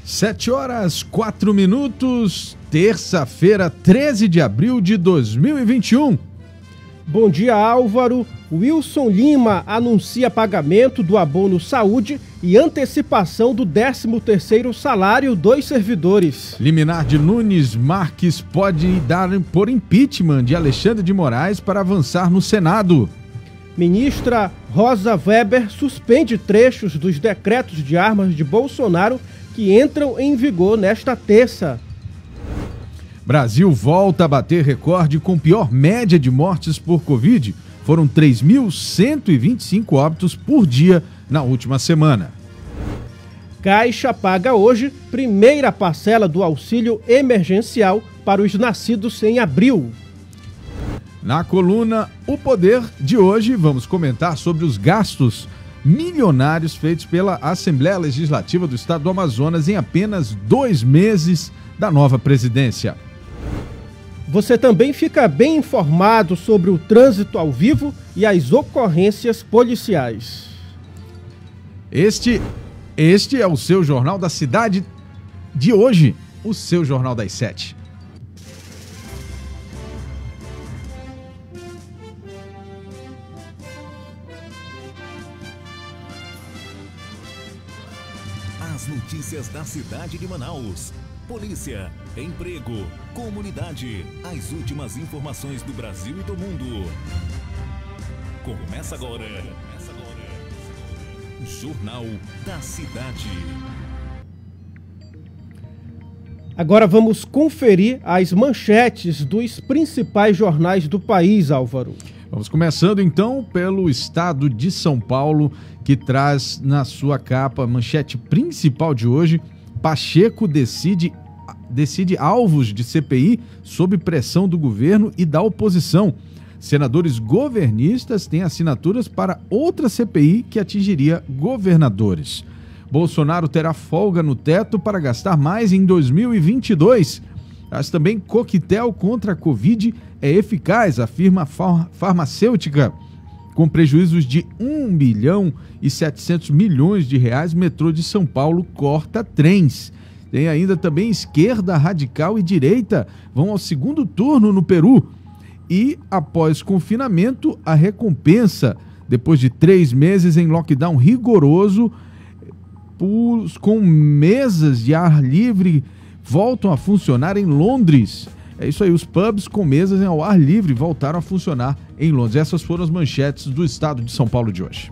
Sete horas, 4 minutos, terça-feira, 13 de abril de 2021. Bom dia, Álvaro. Wilson Lima anuncia pagamento do abono saúde e antecipação do 13º salário dos servidores. Liminar de Nunes Marques pode dar por impeachment de Alexandre de Moraes para avançar no Senado. Ministra Rosa Weber suspende trechos dos decretos de armas de Bolsonaro que entram em vigor nesta terça. Brasil volta a bater recorde com pior média de mortes por Covid. Foram 3.125 óbitos por dia na última semana. Caixa paga hoje primeira parcela do auxílio emergencial para os nascidos em abril. Na coluna O Poder de hoje, vamos comentar sobre os gastos milionários feitos pela Assembleia Legislativa do Estado do Amazonas em apenas 2 meses da nova presidência. Você também fica bem informado sobre o trânsito ao vivo e as ocorrências policiais. Este é o seu Jornal da Cidade de hoje, o seu Jornal das 7. As notícias da cidade de Manaus. Polícia, emprego, comunidade, as últimas informações do Brasil e do mundo. Começa agora. Jornal da Cidade. Agora vamos conferir as manchetes dos principais jornais do país, Álvaro. Vamos começando então pelo estado de São Paulo, que traz na sua capa a manchete principal de hoje: Pacheco decide alvos de CPI sob pressão do governo e da oposição. Senadores governistas têm assinaturas para outra CPI que atingiria governadores. Bolsonaro terá folga no teto para gastar mais em 2022. Mas também coquetel contra a Covid é eficaz, afirma a farmacêutica. Com prejuízos de 1.7 bilhões de reais, metrô de São Paulo corta trens. Tem ainda também esquerda radical e direita vão ao segundo turno no Peru. E, após confinamento, a recompensa, depois de 3 meses em lockdown rigoroso, com mesas de ar livre, voltam a funcionar em Londres. É isso aí, os pubs com mesas ao ar livre voltaram a funcionar em Londres. Essas foram as manchetes do estado de São Paulo de hoje.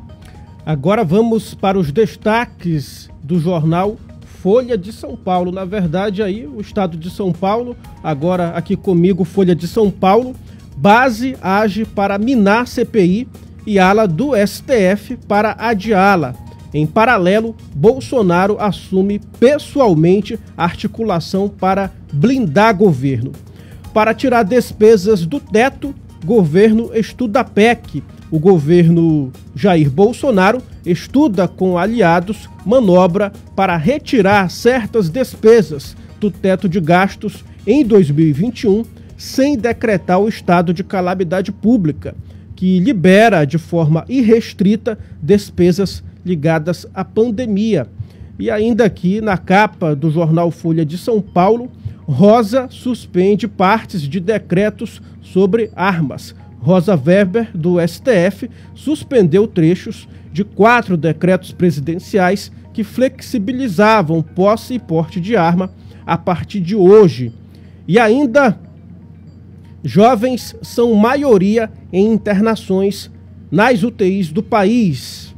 Agora vamos para os destaques do jornal Folha de São Paulo. Na verdade, aí o estado de São Paulo, agora aqui comigo, Folha de São Paulo. Base age para minar CPI e ala do STF para adiá-la. Em paralelo, Bolsonaro assume pessoalmente a articulação para blindar governo. Para tirar despesas do teto, governo estuda PEC. O governo Jair Bolsonaro estuda com aliados manobra para retirar certas despesas do teto de gastos em 2021, sem decretar o estado de calamidade pública, que libera de forma irrestrita despesas ligadas à pandemia. E ainda aqui na capa do jornal Folha de São Paulo, Rosa suspende partes de decretos sobre armas. Rosa Weber, do STF, suspendeu trechos de 4 decretos presidenciais que flexibilizavam posse e porte de arma a partir de hoje. E ainda, jovens são maioria em internações nas UTIs do país.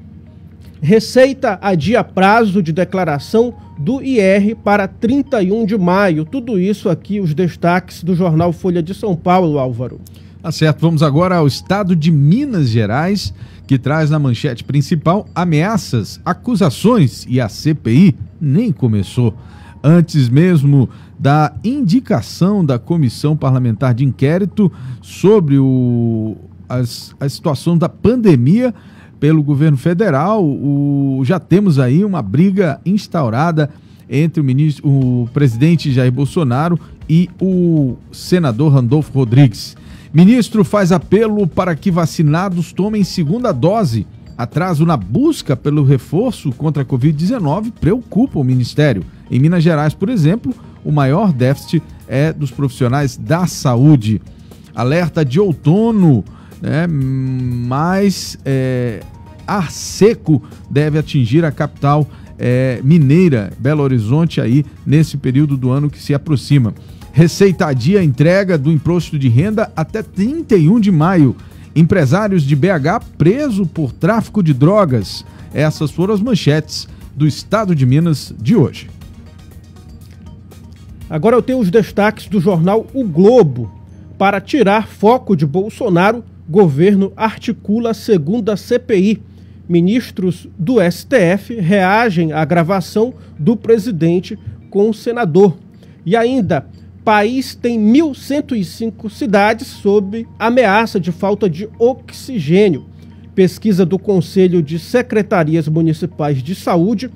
Receita adia prazo de declaração do IR para 31 de maio. Tudo isso aqui, os destaques do jornal Folha de São Paulo, Álvaro. Tá certo, vamos agora ao estado de Minas Gerais, que traz na manchete principal ameaças, acusações e a CPI nem começou. Antes mesmo da indicação da Comissão Parlamentar de Inquérito sobre a situação da pandemia pelo governo federal, já temos aí uma briga instaurada entre o presidente Jair Bolsonaro e o senador Randolfo Rodrigues. Ministro faz apelo para que vacinados tomem segunda dose. Atraso na busca pelo reforço contra a Covid-19 preocupa o Ministério. Em Minas Gerais, por exemplo, o maior déficit é dos profissionais da saúde. Alerta de outono, né? Mas ar seco deve atingir a capital mineira, Belo Horizonte, aí nesse período do ano que se aproxima. Receita adia a entrega do imposto de renda até 31 de maio. Empresários de BH preso por tráfico de drogas. Essas foram as manchetes do Estado de Minas de hoje. Agora eu tenho os destaques do jornal O Globo. Para tirar foco de Bolsonaro, governo articula a segunda CPI. Ministros do STF reagem à gravação do presidente com o senador. E ainda, país tem 1.105 cidades sob ameaça de falta de oxigênio. Pesquisa do Conselho de Secretarias Municipais de Saúde,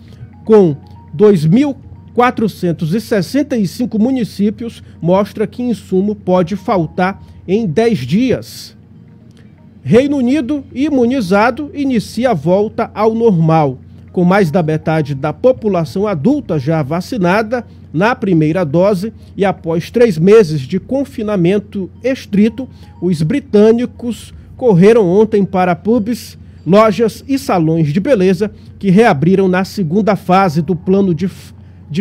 com 2.465 municípios, mostra que insumo pode faltar em 10 dias. Reino Unido, imunizado, inicia a volta ao normal. Com mais da metade da população adulta já vacinada na primeira dose e após 3 meses de confinamento estrito, os britânicos correram ontem para pubs, lojas e salões de beleza que reabriram na segunda fase do plano de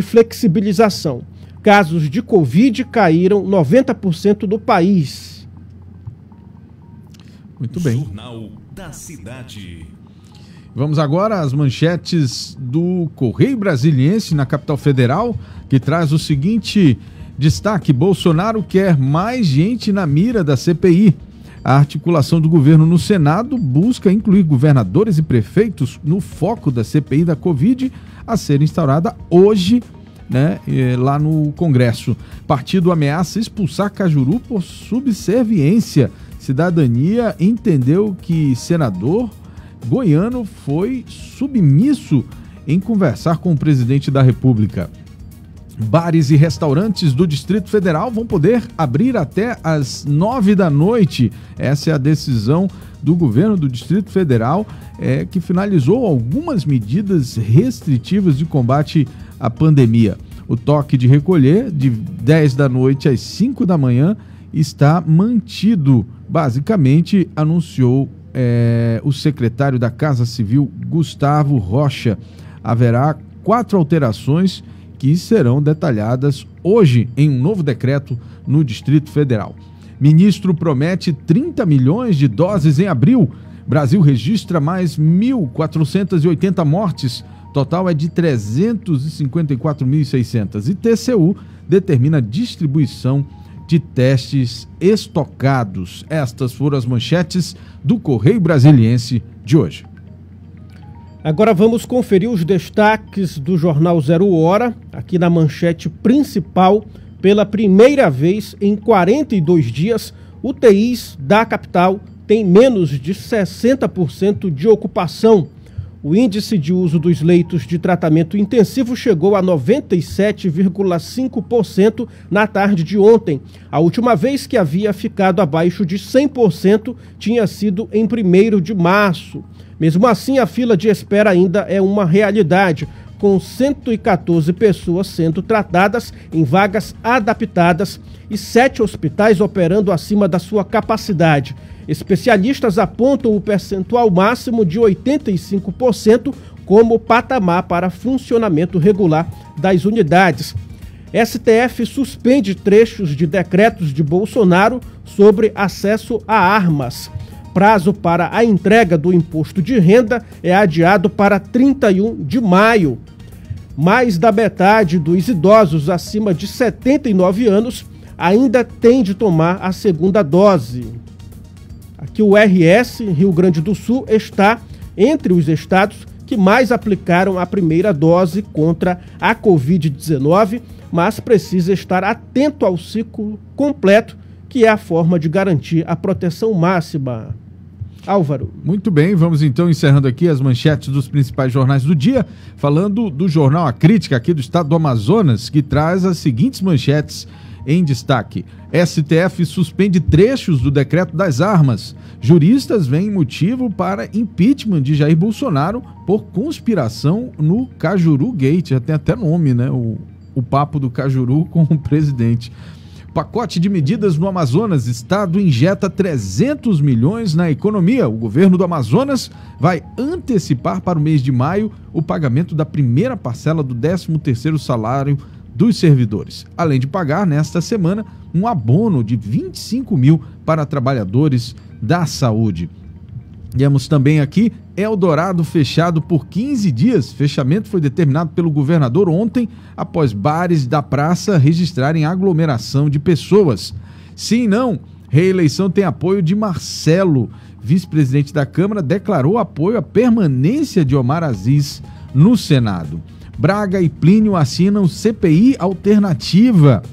flexibilização. Casos de Covid caíram 90% do país. Muito bem. Jornal da Cidade. Vamos agora às manchetes do Correio Brasiliense na capital federal, que traz o seguinte destaque: Bolsonaro quer mais gente na mira da CPI. A articulação do governo no Senado busca incluir governadores e prefeitos no foco da CPI da Covid a ser instaurada hoje, né, lá no Congresso. Partido ameaça expulsar Cajuru por subserviência. Cidadania entendeu que senador goiano foi submisso em conversar com o presidente da República. Bares e restaurantes do Distrito Federal vão poder abrir até às 9 da noite. Essa é a decisão do governo do Distrito Federal, que finalizou algumas medidas restritivas de combate à pandemia. O toque de recolher de 10 da noite às 5 da manhã está mantido, basicamente, anunciou o secretário da Casa Civil, Gustavo Rocha. Haverá 4 alterações que serão detalhadas hoje em um novo decreto no Distrito Federal. Ministro promete 30 milhões de doses em abril. Brasil registra mais 1.480 mortes. Total é de 354.600. E TCU determina a distribuição de testes estocados. Estas foram as manchetes do Correio Brasiliense de hoje. Agora vamos conferir os destaques do Jornal 0 Hora, aqui na manchete principal. Pela primeira vez em 42 dias, UTIs da capital têm menos de 60% de ocupação. O índice de uso dos leitos de tratamento intensivo chegou a 97,5% na tarde de ontem. A última vez que havia ficado abaixo de 100% tinha sido em 1º de março. Mesmo assim, a fila de espera ainda é uma realidade, com 114 pessoas sendo tratadas em vagas adaptadas e 7 hospitais operando acima da sua capacidade. Especialistas apontam o percentual máximo de 85% como patamar para funcionamento regular das unidades. STF suspende trechos de decretos de Bolsonaro sobre acesso a armas. prazo para a entrega do imposto de renda é adiado para 31 de maio. Mais da metade dos idosos acima de 79 anos ainda tem de tomar a segunda dose. Aqui o RS, Rio Grande do Sul, está entre os estados que mais aplicaram a primeira dose contra a Covid-19, mas precisa estar atento ao ciclo completo, que é a forma de garantir a proteção máxima. Álvaro. Muito bem, vamos então encerrando aqui as manchetes dos principais jornais do dia, falando do jornal A Crítica aqui do estado do Amazonas, que traz as seguintes manchetes em destaque. STF suspende trechos do decreto das armas. Juristas veem motivo para impeachment de Jair Bolsonaro por conspiração no Cajuru Gate. Já tem até nome, né? O papo do Cajuru com o presidente. Pacote de medidas no Amazonas. Estado injeta 300 milhões na economia. O governo do Amazonas vai antecipar para o mês de maio o pagamento da primeira parcela do 13º salário dos servidores, além de pagar nesta semana um abono de 25 mil para trabalhadores da saúde. Temos também aqui Eldorado fechado por 15 dias. Fechamento foi determinado pelo governador ontem, após bares da praça registrarem aglomeração de pessoas. Sim, não, reeleição tem apoio de Marcelo. Vice-presidente da Câmara declarou apoio à permanência de Omar Aziz no Senado. Braga e Plínio assinam CPI alternativa.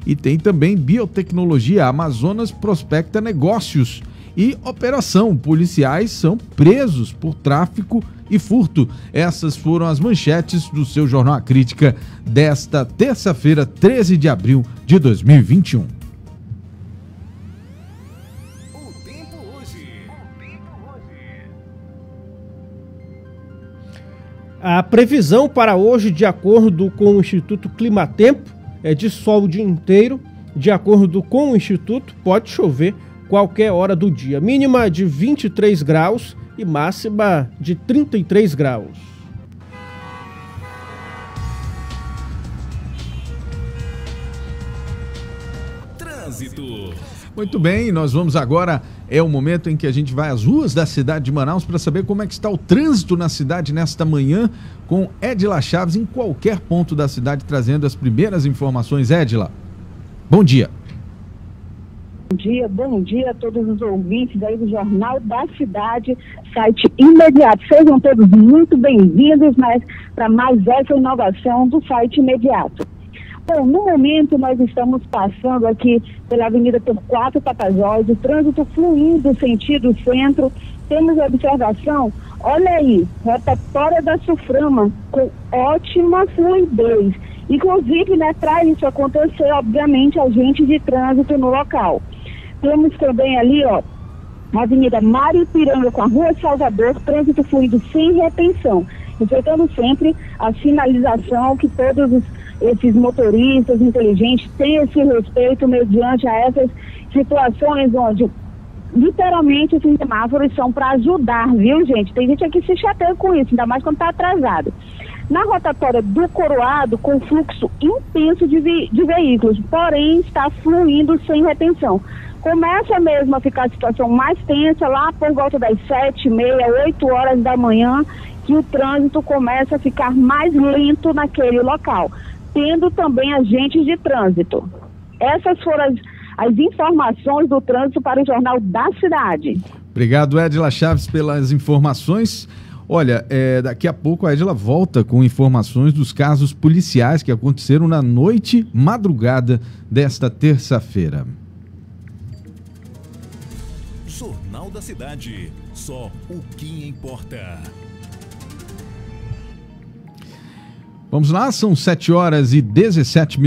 E tem também biotecnologia. Amazonas prospecta negócios. E operação. Policiais são presos por tráfico e furto. Essas foram as manchetes do seu Jornal A Crítica desta terça-feira, 13 de abril de 2021. A previsão para hoje, de acordo com o Instituto Climatempo, é de sol o dia inteiro. De acordo com o Instituto, pode chover qualquer hora do dia. Mínima de 23 graus e máxima de 33 graus. Trânsito. Muito bem, nós vamos agora, é o momento em que a gente vai às ruas da cidade de Manaus para saber como é que está o trânsito na cidade nesta manhã, com Edila Chaves em qualquer ponto da cidade, trazendo as primeiras informações. Edila, bom dia. Bom dia a todos os ouvintes aí do Jornal da Cidade, site imediato. Sejam todos muito bem-vindos para mais essa inovação do site imediato. Bom, no momento nós estamos passando aqui pela Avenida Torquato Tapajós, o trânsito fluindo sentido centro. Temos a observação, olha aí, rotatória da Suframa, com ótima fluidez. Inclusive, para isso acontecer, obviamente, agentes de trânsito no local. Temos também ali, a Avenida Mário Ipiranga com a Rua Salvador, trânsito fluido sem retenção. Respeitando sempre a sinalização que todos esses motoristas inteligentes têm esse respeito mediante a essas situações onde literalmente esses semáforos são para ajudar, viu, gente? Tem gente aqui que se chateia com isso, ainda mais quando está atrasado. Na rotatória do Coroado, com fluxo intenso de veículos, porém está fluindo sem retenção. Começa mesmo a ficar a situação mais tensa lá por volta das 7h30, 8 horas da manhã, que o trânsito começa a ficar mais lento naquele local, tendo também agentes de trânsito. Essas foram as informações do trânsito para o Jornal da Cidade. Obrigado, Edila Chaves, pelas informações. Olha, daqui a pouco a Edila volta com informações dos casos policiais que aconteceram na madrugada desta terça-feira. Jornal da Cidade, só o que importa. Vamos lá, são 7h17.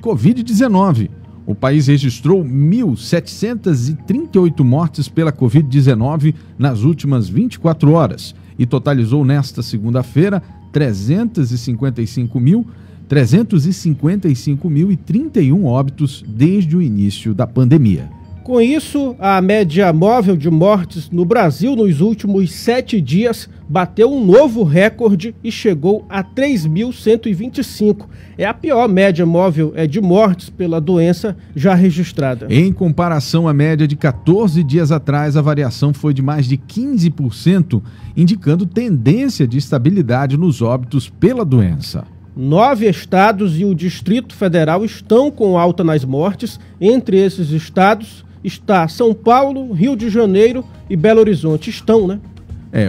Covid-19. O país registrou 1.738 mortes pela Covid-19 nas últimas 24 horas e totalizou nesta segunda-feira 355.031 óbitos desde o início da pandemia. Com isso, a média móvel de mortes no Brasil nos últimos 7 dias bateu um novo recorde e chegou a 3.125. É a pior média móvel de mortes pela doença já registrada. Em comparação à média de 14 dias atrás, a variação foi de mais de 15%, indicando tendência de estabilidade nos óbitos pela doença. 9 estados e o Distrito Federal estão com alta nas mortes. Entre esses estados está São Paulo, Rio de Janeiro e Belo Horizonte. Estão, né?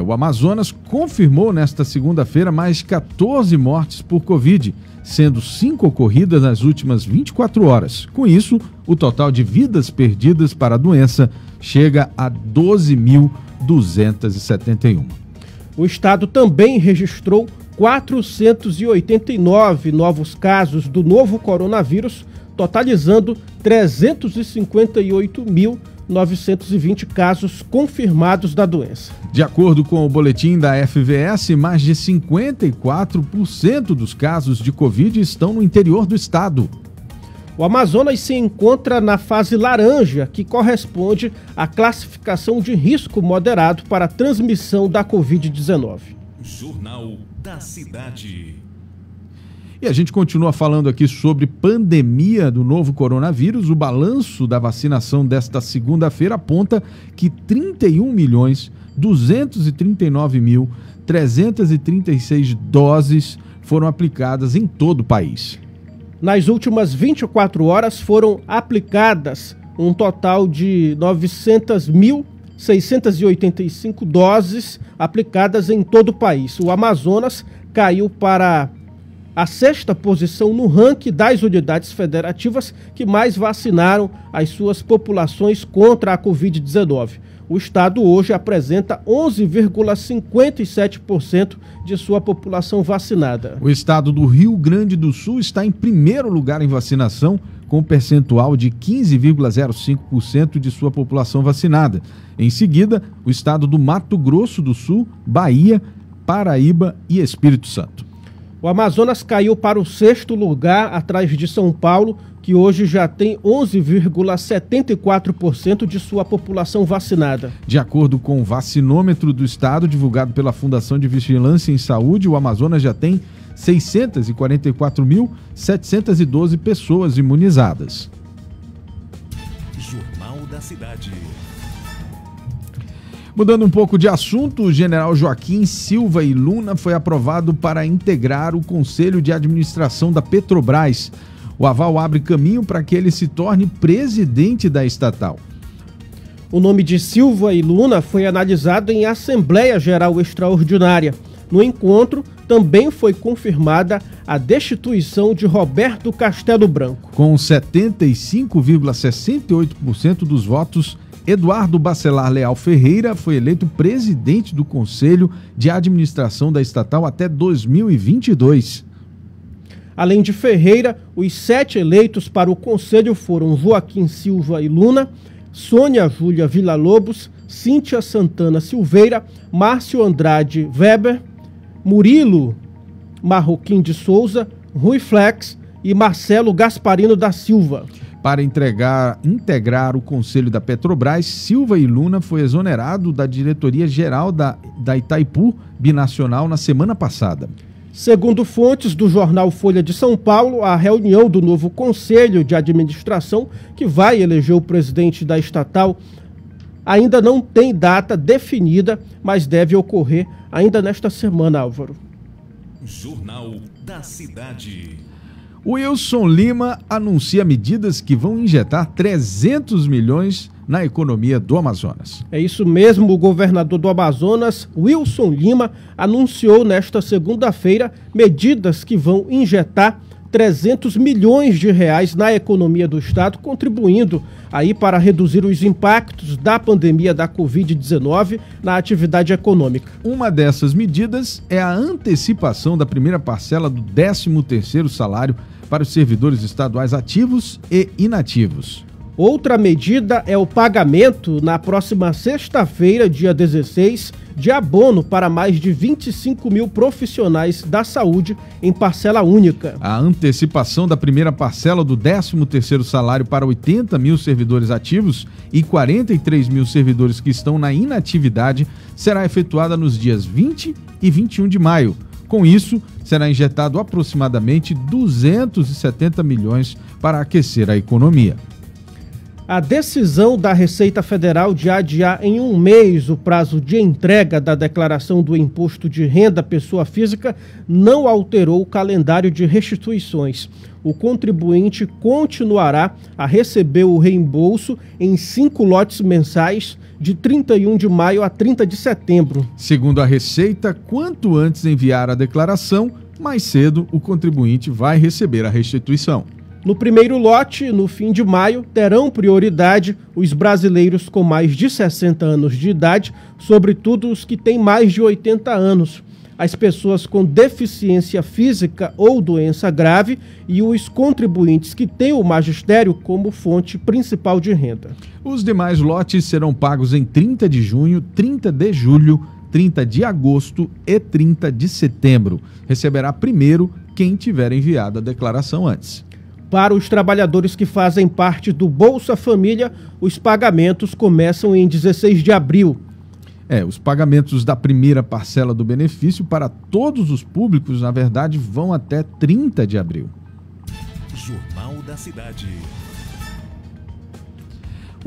O Amazonas confirmou nesta segunda-feira mais 14 mortes por Covid, sendo 5 ocorridas nas últimas 24 horas. Com isso, o total de vidas perdidas para a doença chega a 12.271. O estado também registrou 489 novos casos do novo coronavírus, totalizando 358.920 casos confirmados da doença. De acordo com o boletim da FVS, mais de 54% dos casos de Covid estão no interior do estado. O Amazonas se encontra na fase laranja, que corresponde à classificação de risco moderado para a transmissão da Covid-19. Jornal da Cidade. E a gente continua falando aqui sobre pandemia do novo coronavírus. O balanço da vacinação desta segunda-feira aponta que 31.239.336 doses foram aplicadas em todo o país. Nas últimas 24 horas foram aplicadas um total de 900.685 doses aplicadas em todo o país. O Amazonas caiu para a 6ª posição no ranking das unidades federativas que mais vacinaram as suas populações contra a Covid-19. O estado hoje apresenta 11,57% de sua população vacinada. O estado do Rio Grande do Sul está em primeiro lugar em vacinação, com um percentual de 15,05% de sua população vacinada. Em seguida, o estado do Mato Grosso do Sul, Bahia, Paraíba e Espírito Santo. O Amazonas caiu para o 6º lugar, atrás de São Paulo, que hoje já tem 11,74% de sua população vacinada. De acordo com o vacinômetro do estado, divulgado pela Fundação de Vigilância em Saúde, o Amazonas já tem 644.712 pessoas imunizadas. Jornal da Cidade. Mudando um pouco de assunto, o general Joaquim Silva e Luna foi aprovado para integrar o Conselho de Administração da Petrobras. O aval abre caminho para que ele se torne presidente da estatal. O nome de Silva e Luna foi analisado em Assembleia Geral Extraordinária. No encontro, também foi confirmada a destituição de Roberto Castelo Branco. Com 75,68% dos votos, Eduardo Bacelar Leal Ferreira foi eleito presidente do Conselho de Administração da estatal até 2022. Além de Ferreira, os 7 eleitos para o Conselho foram Joaquim Silva e Luna, Sônia Júlia Villa-Lobos, Cíntia Santana Silveira, Márcio Andrade Weber, Murilo Marroquim de Souza, Rui Flex e Marcelo Gasparino da Silva. Para integrar o Conselho da Petrobras, Silva e Luna foi exonerado da diretoria-geral da Itaipu Binacional na semana passada. Segundo fontes do jornal Folha de São Paulo, a reunião do novo Conselho de Administração, que vai eleger o presidente da estatal, ainda não tem data definida, mas deve ocorrer ainda nesta semana, Álvaro. Jornal da Cidade. O Wilson Lima anuncia medidas que vão injetar 300 milhões na economia do Amazonas. É isso mesmo, o governador do Amazonas, Wilson Lima, anunciou nesta segunda-feira medidas que vão injetar 300 milhões de reais na economia do estado, contribuindo aí para reduzir os impactos da pandemia da Covid-19 na atividade econômica. Uma dessas medidas é a antecipação da primeira parcela do 13º salário para os servidores estaduais ativos e inativos. Outra medida é o pagamento, na próxima sexta-feira, dia 16, de abono para mais de 25 mil profissionais da saúde em parcela única. A antecipação da primeira parcela do 13º salário para 80 mil servidores ativos e 43 mil servidores que estão na inatividade será efetuada nos dias 20 e 21 de maio. Com isso, será injetado aproximadamente 270 milhões para aquecer a economia. A decisão da Receita Federal de adiar em um mês o prazo de entrega da declaração do imposto de renda pessoa física não alterou o calendário de restituições. O contribuinte continuará a receber o reembolso em 5 lotes mensais de 31 de maio a 30 de setembro. Segundo a Receita, quanto antes enviar a declaração, mais cedo o contribuinte vai receber a restituição. No primeiro lote, no fim de maio, terão prioridade os brasileiros com mais de 60 anos de idade, sobretudo os que têm mais de 80 anos, as pessoas com deficiência física ou doença grave e os contribuintes que têm o magistério como fonte principal de renda. Os demais lotes serão pagos em 30 de junho, 30 de julho, 30 de agosto e 30 de setembro. Receberá primeiro quem tiver enviado a declaração antes. Para os trabalhadores que fazem parte do Bolsa Família, os pagamentos começam em 16 de abril. Os pagamentos da primeira parcela do benefício para todos os públicos, na verdade, vão até 30 de abril. Jornal da Cidade.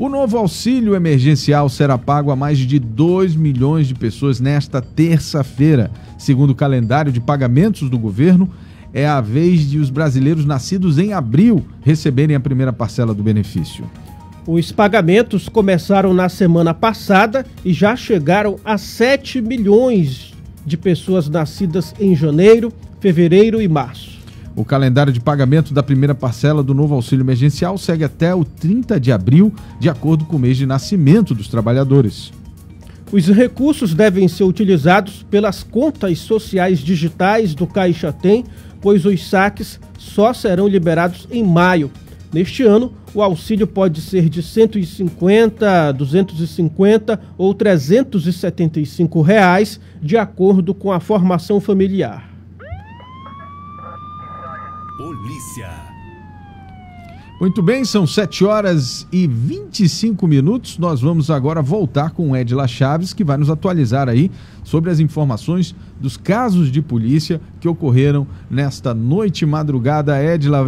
O novo auxílio emergencial será pago a mais de 2 milhões de pessoas nesta terça-feira. Segundo o calendário de pagamentos do governo, é a vez de os brasileiros nascidos em abril receberem a primeira parcela do benefício. Os pagamentos começaram na semana passada e já chegaram a 7 milhões de pessoas nascidas em janeiro, fevereiro e março. O calendário de pagamento da primeira parcela do novo auxílio emergencial segue até o 30 de abril, de acordo com o mês de nascimento dos trabalhadores. Os recursos devem ser utilizados pelas contas sociais digitais do Caixa Tem, pois os saques só serão liberados em maio. Neste ano, o auxílio pode ser de R$ 150, R$ 250 ou R$ 375, de acordo com a formação familiar. Polícia. Muito bem, são 7h25. Nós vamos agora voltar com o Edila Chaves, que vai nos atualizar aí sobre as informações dos casos de polícia que ocorreram nesta noite e madrugada. Edila,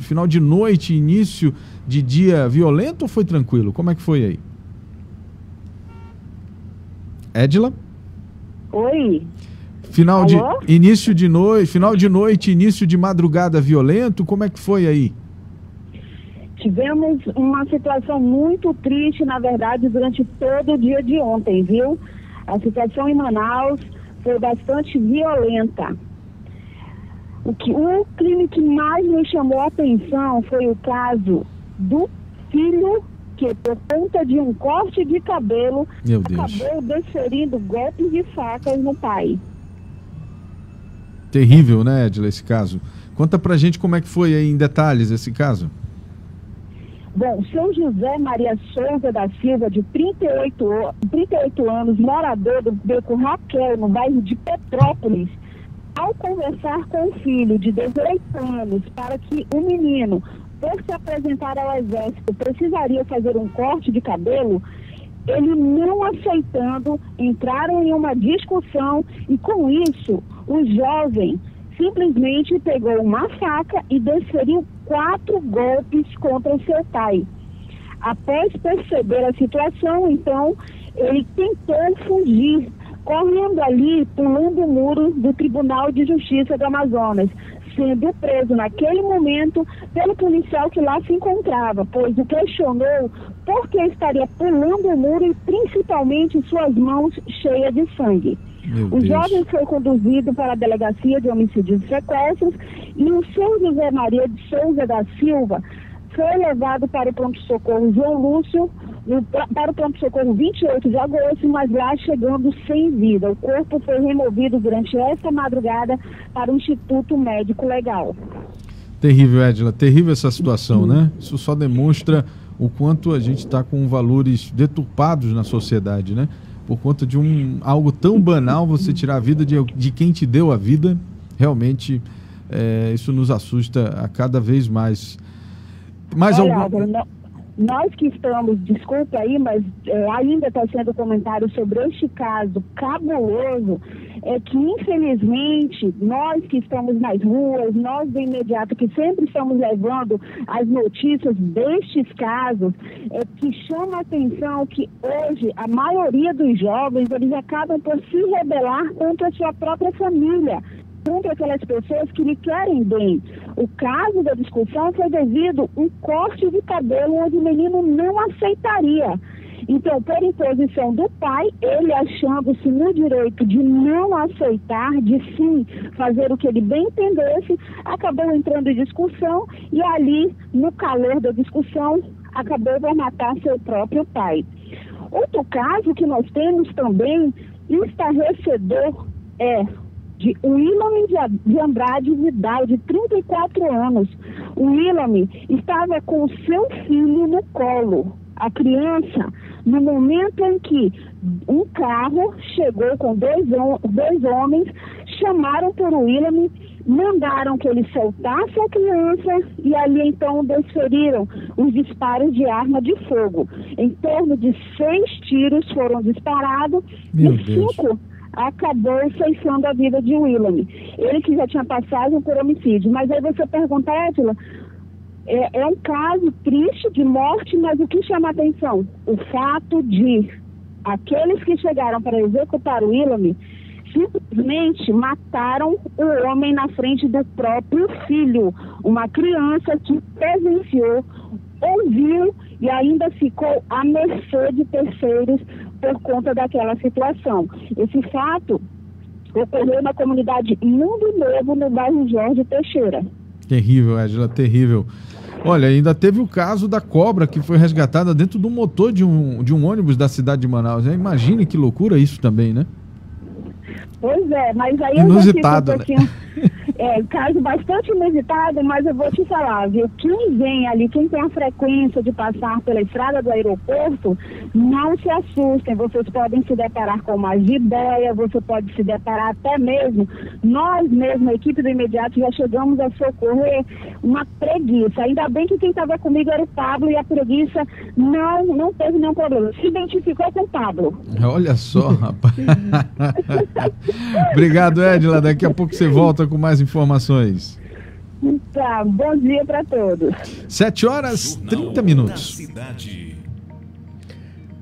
final de noite, início de dia violento ou foi tranquilo? Como é que foi aí? Edila? Oi. Final de noite, início de madrugada violento, como é que foi aí? Tivemos uma situação muito triste, na verdade, durante todo o dia de ontem, viu? A situação em Manaus foi bastante violenta. O crime que mais me chamou a atenção foi o caso do filho que, por conta de um corte de cabelo, acabou desferindo golpes de facas no pai. Terrível, né, Edila, esse caso. Conta pra gente como é que foi aí em detalhes esse caso. Bom, seu José Maria Souza da Silva, de 38 anos, morador do Beco Raquel, no bairro de Petrópolis, ao conversar com o filho de 18 anos para que o menino, por se apresentar ao exército, precisaria fazer um corte de cabelo, ele não aceitando, entraram em uma discussão e, com isso, o jovem simplesmente pegou uma faca e desferiu 4 golpes contra seu pai. Após perceber a situação, então, ele tentou fugir, correndo ali, pulando o muro do Tribunal de Justiça do Amazonas, sendo preso naquele momento pelo policial que lá se encontrava, pois o questionou por que estaria pulando o muro e principalmente suas mãos cheias de sangue. O jovem foi conduzido para a Delegacia de Homicídios e Sequestros e o seu José Maria de Souza da Silva foi levado para o pronto-socorro João Lúcio, para o pronto-socorro 28 de agosto, mas lá chegando sem vida. O corpo foi removido durante esta madrugada para o Instituto Médico Legal. Terrível, Edila, terrível essa situação, né? Isso só demonstra o quanto a gente está com valores deturpados na sociedade, né? Por conta de algo tão banal, você tirar a vida de quem te deu a vida, realmente isso nos assusta a cada vez mais. Álvaro, nós que estamos, desculpa aí, mas ainda está sendo comentário sobre este caso cabuloso, é que infelizmente nós que estamos nas ruas, nós do imediato que sempre estamos levando as notícias destes casos, é que chama a atenção que hoje a maioria dos jovens, eles acabam por se rebelar contra a sua própria família, contra aquelas pessoas que lhe querem bem. O caso da discussão foi devido a um corte de cabelo onde o menino não aceitaria. Então, por imposição do pai, ele achando-se no direito de não aceitar, de sim fazer o que ele bem entendesse, acabou entrando em discussão e ali, no calor da discussão, acabou por matar seu próprio pai. Outro caso que nós temos também, estarrecedor, é de William de Andrade Vidal, de 34 anos. O William estava com seu filho no colo. A criança, no momento em que um carro chegou com dois homens, chamaram por William, mandaram que ele soltasse a criança e ali então desferiram os disparos de arma de fogo. Em torno de 6 tiros foram disparados e 5 acabou ceifando a vida de William. Ele que já tinha passagem por homicídio. Mas aí você pergunta, Edila, é um caso triste de morte, mas o que chama a atenção? O fato de aqueles que chegaram para executar o William simplesmente mataram o homem na frente do próprio filho. Uma criança que presenciou, ouviu e ainda ficou à mercê de terceiros por conta daquela situação. Esse fato ocorreu na comunidade Mundo Novo, no bairro Jorge Teixeira. Terrível, Edila, terrível. Olha, ainda teve o caso da cobra que foi resgatada dentro do motor de um ônibus da cidade de Manaus. Imagine que loucura isso também, né? Pois é, mas aí inusitado, eu já fico um pouquinho... caso bastante inusitado, mas eu vou te falar, viu? Quem vem ali, quem tem a frequência de passar pela estrada do aeroporto, não se assustem, vocês podem se deparar com uma jiboia, você pode se deparar até mesmo, nós mesmo, a equipe do imediato, já chegamos a socorrer uma preguiça. Ainda bem que quem estava comigo era o Pablo e a preguiça não teve nenhum problema, se identificou com o Pablo. Olha só, rapaz. Obrigado, Edila, daqui a pouco você volta com mais informações. Tá, bom dia para todos. 7h30.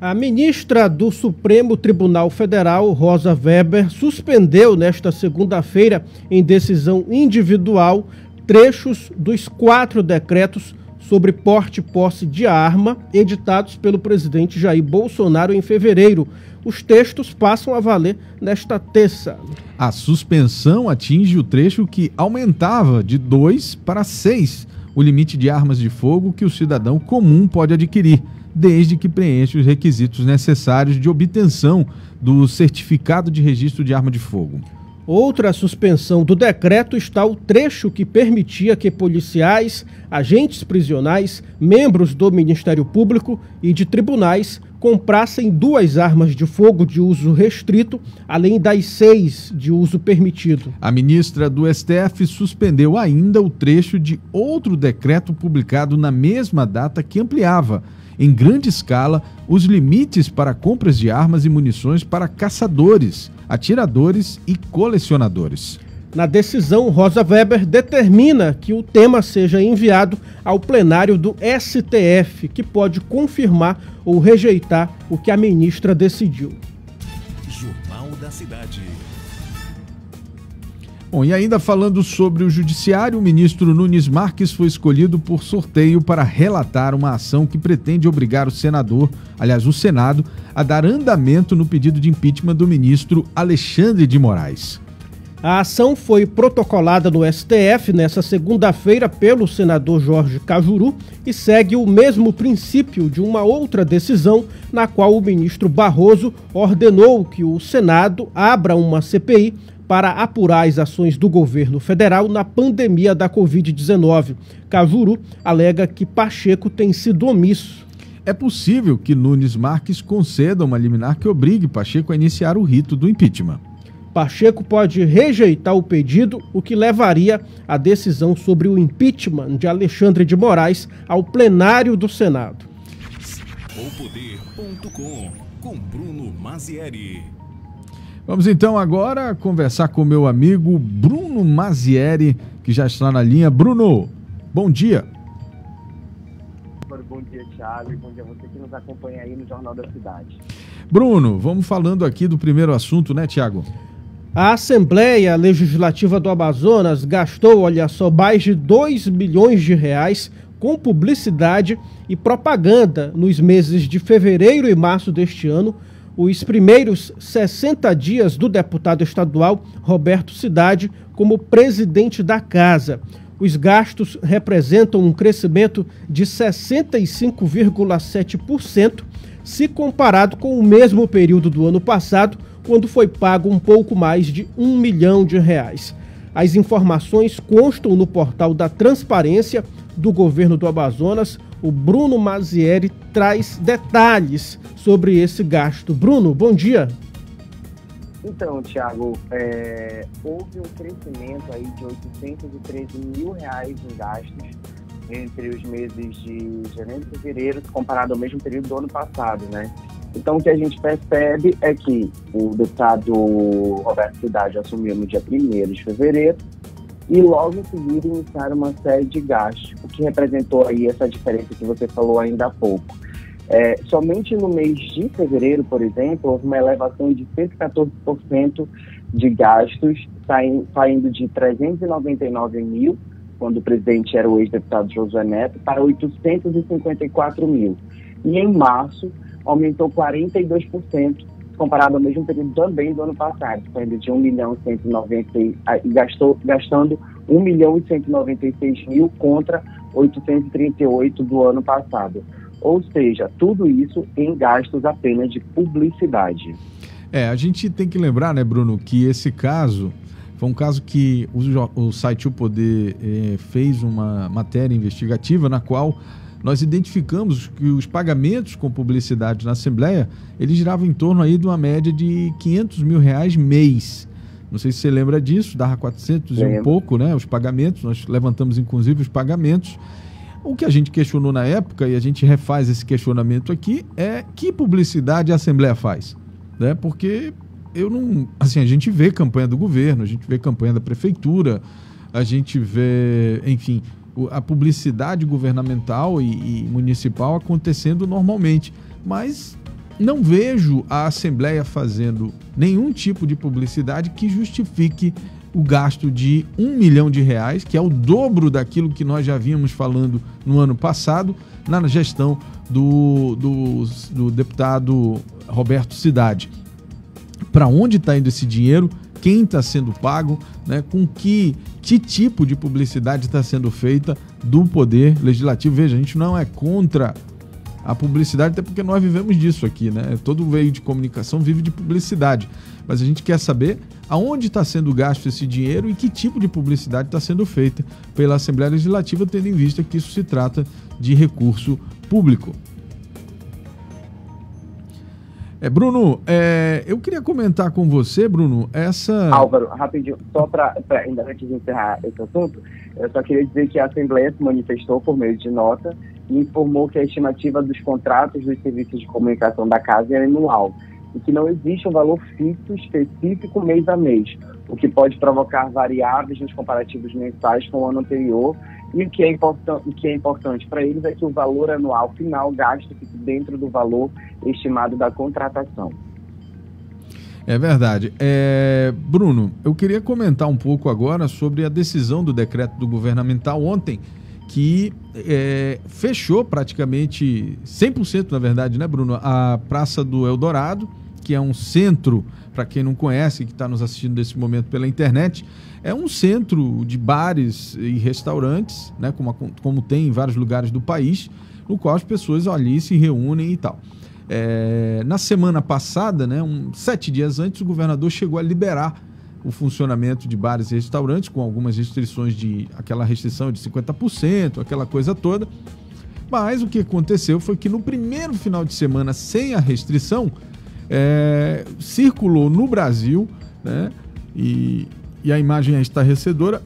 A ministra do Supremo Tribunal Federal, Rosa Weber, suspendeu nesta segunda-feira, em decisão individual, trechos dos 4 decretos sobre porte e posse de arma editados pelo presidente Jair Bolsonaro em fevereiro. Os textos passam a valer nesta terça. A suspensão atinge o trecho que aumentava de 2 para 6 o limite de armas de fogo que o cidadão comum pode adquirir, desde que preencha os requisitos necessários de obtenção do certificado de registro de arma de fogo. Outra suspensão do decreto está o trecho que permitia que policiais, agentes prisionais, membros do Ministério Público e de tribunais comprassem 2 armas de fogo de uso restrito, além das 6 de uso permitido. A ministra do STF suspendeu ainda o trecho de outro decreto publicado na mesma data que ampliava, em grande escala, os limites para compras de armas e munições para caçadores, atiradores e colecionadores. Na decisão, Rosa Weber determina que o tema seja enviado ao plenário do STF, que pode confirmar ou rejeitar o que a ministra decidiu. Jornal da Cidade. Bom, e ainda falando sobre o judiciário, o ministro Nunes Marques foi escolhido por sorteio para relatar uma ação que pretende obrigar o Senado, a dar andamento no pedido de impeachment do ministro Alexandre de Moraes. A ação foi protocolada no STF nesta segunda-feira pelo senador Jorge Cajuru e segue o mesmo princípio de uma outra decisão na qual o ministro Barroso ordenou que o Senado abra uma CPI para apurar as ações do governo federal na pandemia da Covid-19. Cajuru alega que Pacheco tem sido omisso. É possível que Nunes Marques conceda uma liminar que obrigue Pacheco a iniciar o rito do impeachment. Pacheco pode rejeitar o pedido, o que levaria a decisão sobre o impeachment de Alexandre de Moraes ao plenário do Senado. Com Bruno Mazieri. Vamos então agora conversar com meu amigo Bruno Mazieri, que já está na linha. Bruno, bom dia. Bom dia, Thiago, e bom dia a você que nos acompanha aí no Jornal da Cidade. Bruno, vamos falando aqui do primeiro assunto, né, Thiago? A Assembleia Legislativa do Amazonas gastou, olha só, mais de 2 milhões de reais com publicidade e propaganda nos meses de fevereiro e março deste ano, os primeiros 60 dias do deputado estadual Roberto Cidade como presidente da casa. Os gastos representam um crescimento de 65,7% se comparado com o mesmo período do ano passado, quando foi pago um pouco mais de 1 milhão de reais. As informações constam no portal da Transparência do Governo do Amazonas. O Bruno Mazieri traz detalhes sobre esse gasto. Bruno, bom dia. Então, Thiago, houve um crescimento aí de 813 mil reais em gastos entre os meses de janeiro e fevereiro, comparado ao mesmo período do ano passado, né? Então, o que a gente percebe é que o deputado Roberto Cidade assumiu no dia 1º de fevereiro e logo em seguida iniciaram uma série de gastos, o que representou aí essa diferença que você falou ainda há pouco. Somente no mês de fevereiro, por exemplo, houve uma elevação de 114% de gastos, saindo de 399 mil, quando o presidente era o ex-deputado Josué Neto, para 854 mil. E em março, aumentou 42%, comparado ao mesmo período também do ano passado, saindo de 1.190.000 gastando 1.196.000 contra 838 do ano passado. Ou seja, tudo isso em gastos apenas de publicidade. A gente tem que lembrar, né, Bruno, que esse caso foi um caso que o site O Poder fez uma matéria investigativa na qual nós identificamos que os pagamentos com publicidade na Assembleia, eles giravam em torno aí de uma média de 500 mil reais mês. Não sei se você lembra disso, dava 400 e um pouco, né, os pagamentos, nós levantamos inclusive os pagamentos. O que a gente questionou na época, e a gente refaz esse questionamento aqui, é que publicidade a Assembleia faz, né? Porque a gente vê campanha do governo, a gente vê campanha da prefeitura, a gente vê, enfim, a publicidade governamental e municipal acontecendo normalmente, mas não vejo a Assembleia fazendo nenhum tipo de publicidade que justifique o gasto de 1 milhão de reais, que é o dobro daquilo que nós já vínhamos falando no ano passado, na gestão do deputado Roberto Cidade. Para onde está indo esse dinheiro? Quem está sendo pago? Né? Com que tipo de publicidade está sendo feita do Poder Legislativo? Veja, a gente não é contra a publicidade, até porque nós vivemos disso aqui, né? Todo veio de comunicação vive de publicidade. Mas a gente quer saber aonde está sendo gasto esse dinheiro e que tipo de publicidade está sendo feita pela Assembleia Legislativa, tendo em vista que isso se trata de recurso público. Bruno, eu queria comentar com você, Bruno, Álvaro, rapidinho, só para ainda antes de encerrar esse assunto, eu só queria dizer que a Assembleia se manifestou por meio de nota e informou que a estimativa dos contratos dos serviços de comunicação da casa é anual e que não existe um valor fixo específico mês a mês, o que pode provocar variáveis nos comparativos mensais com o ano anterior. E o que é importante para eles é que o valor anual final gasto fique dentro do valor estimado da contratação. É verdade. Bruno, eu queria comentar um pouco agora sobre a decisão do decreto do governamental ontem, que fechou praticamente 100%, na verdade, né, Bruno, a Praça do Eldorado, que é um centro, para quem não conhece, que está nos assistindo nesse momento pela internet, é um centro de bares e restaurantes, né, como tem em vários lugares do país, no qual as pessoas ali se reúnem e tal. Na semana passada, né, 7 dias antes, o governador chegou a liberar o funcionamento de bares e restaurantes, com algumas restrições, aquela restrição de 50%, aquela coisa toda. Mas o que aconteceu foi que no primeiro final de semana, sem a restrição, circulou no Brasil, né, e a imagem é estarrecedora,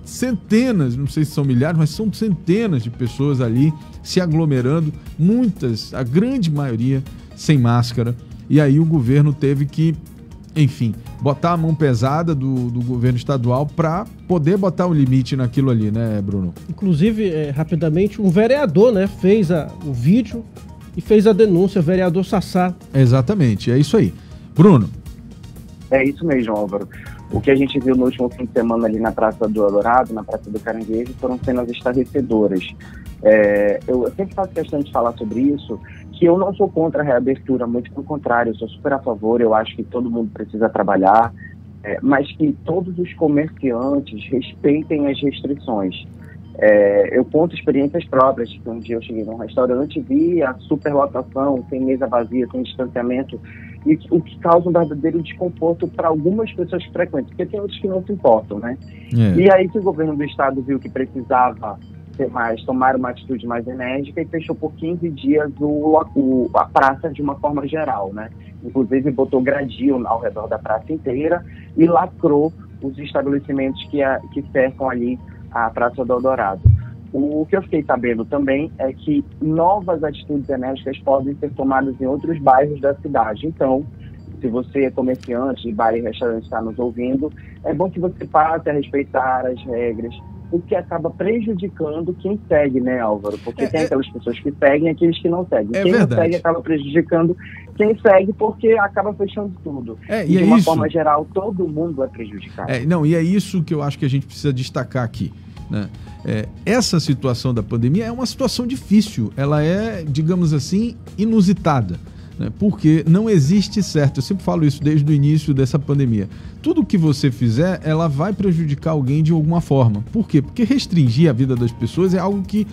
centenas, não sei se são milhares, mas são centenas de pessoas ali se aglomerando, muitas, a grande maioria, sem máscara. E aí o governo teve que, enfim, botar a mão pesada do governo estadual para poder botar um limite naquilo ali, né, Bruno? Inclusive, rapidamente, um vereador, né, fez o vídeo e fez a denúncia, o vereador Sassá. Exatamente, é isso aí. Bruno? É isso mesmo, Álvaro. O que a gente viu no último fim de semana ali na Praça do Eldorado, na Praça do Caranguejo, foram cenas estarrecedoras. Eu sempre faço questão de falar sobre isso, que eu não sou contra a reabertura, muito pelo contrário, eu sou super a favor, eu acho que todo mundo precisa trabalhar, mas que todos os comerciantes respeitem as restrições. Eu conto experiências próprias, que um dia eu cheguei num restaurante e vi a superlotação, sem mesa vazia, sem distanciamento, e o que causa um verdadeiro desconforto para algumas pessoas que frequentam, porque tem outros que não se importam, né? E aí que o governo do estado viu que precisava tomar uma atitude mais enérgica e fechou por 15 dias a praça de uma forma geral, né? Inclusive botou gradil ao redor da praça inteira e lacrou os estabelecimentos que cercam ali a Praça do Eldorado. O que eu fiquei sabendo também é que novas atitudes enérgicas podem ser tomadas em outros bairros da cidade. Então, se você é comerciante de bar e restaurante está nos ouvindo, é bom que você passe a respeitar as regras, o que acaba prejudicando quem segue, né, Álvaro? Porque tem aquelas pessoas que seguem e aqueles que não seguem. Quem não segue acaba prejudicando quem segue porque acaba fechando tudo. E de uma forma geral, todo mundo é prejudicado. E é isso que eu acho que a gente precisa destacar aqui, né? Essa situação da pandemia é uma situação difícil, ela é, digamos assim, inusitada, né? Porque não existe certo, eu sempre falo isso desde o início dessa pandemia. Tudo que você fizer, ela vai prejudicar alguém de alguma forma. Por quê? Porque restringir a vida das pessoas é algo que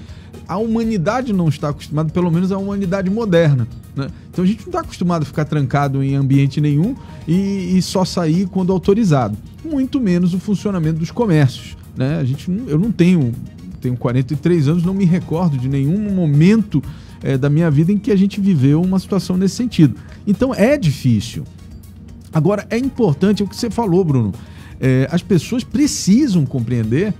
a humanidade não está acostumada, pelo menos a humanidade moderna, né? Então a gente não está acostumado a ficar trancado em ambiente nenhum e só sair quando autorizado. Muito menos o funcionamento dos comércios, né? Eu não tenho 43 anos, não me recordo de nenhum momento da minha vida em que a gente viveu uma situação nesse sentido. Então é difícil. Agora, é importante o que você falou, Bruno. As pessoas precisam compreender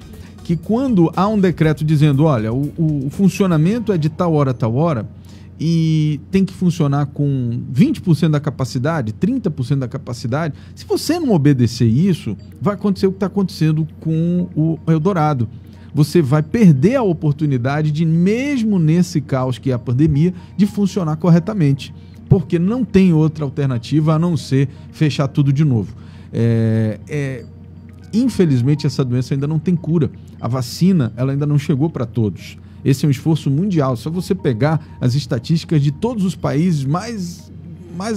que quando há um decreto dizendo, olha, o funcionamento é de tal hora, e tem que funcionar com 20% da capacidade, 30% da capacidade, se você não obedecer isso, vai acontecer o que está acontecendo com o Eldorado. Você vai perder a oportunidade de, mesmo nesse caos que é a pandemia, de funcionar corretamente, porque não tem outra alternativa a não ser fechar tudo de novo. Infelizmente, essa doença ainda não tem cura. A vacina, ela ainda não chegou para todos. Esse é um esforço mundial. Só você pegar as estatísticas de todos os países mais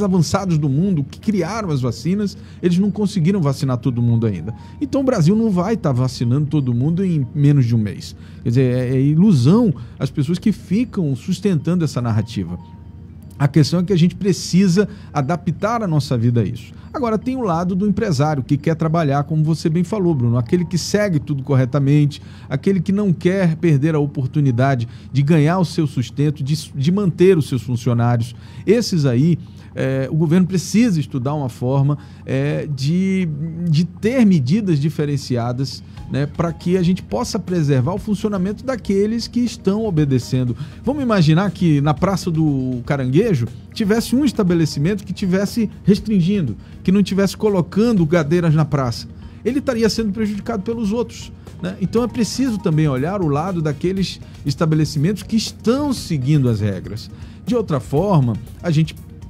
avançados do mundo que criaram as vacinas, eles não conseguiram vacinar todo mundo ainda. Então o Brasil não vai estar vacinando todo mundo em menos de um mês. Quer dizer, é ilusão as pessoas que ficam sustentando essa narrativa. A questão é que a gente precisa adaptar a nossa vida a isso. Agora, tem o lado do empresário que quer trabalhar, como você bem falou, Bruno, aquele que segue tudo corretamente, aquele que não quer perder a oportunidade de ganhar o seu sustento, de manter os seus funcionários. Esses aí, o governo precisa estudar uma forma de ter medidas diferenciadas, né, para que a gente possa preservar o funcionamento daqueles que estão obedecendo. Vamos imaginar que na Praça do Caranguejo tivesse um estabelecimento que tivesse restringindo, que não tivesse colocando cadeiras na praça. Ele estaria sendo prejudicado pelos outros, né? Então é preciso também olhar o lado daqueles estabelecimentos que estão seguindo as regras. De outra forma,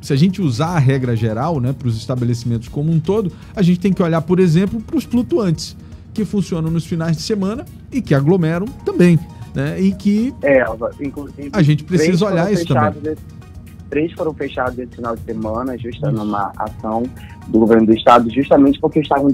se a gente usar a regra geral, né, para os estabelecimentos como um todo, a gente tem que olhar, por exemplo, para os flutuantes, que funcionam nos finais de semana e que aglomeram também, né? E que inclusive, a gente precisa olhar isso também. 3 foram fechados esse final de semana, justamente numa ação do governo do estado, justamente porque estavam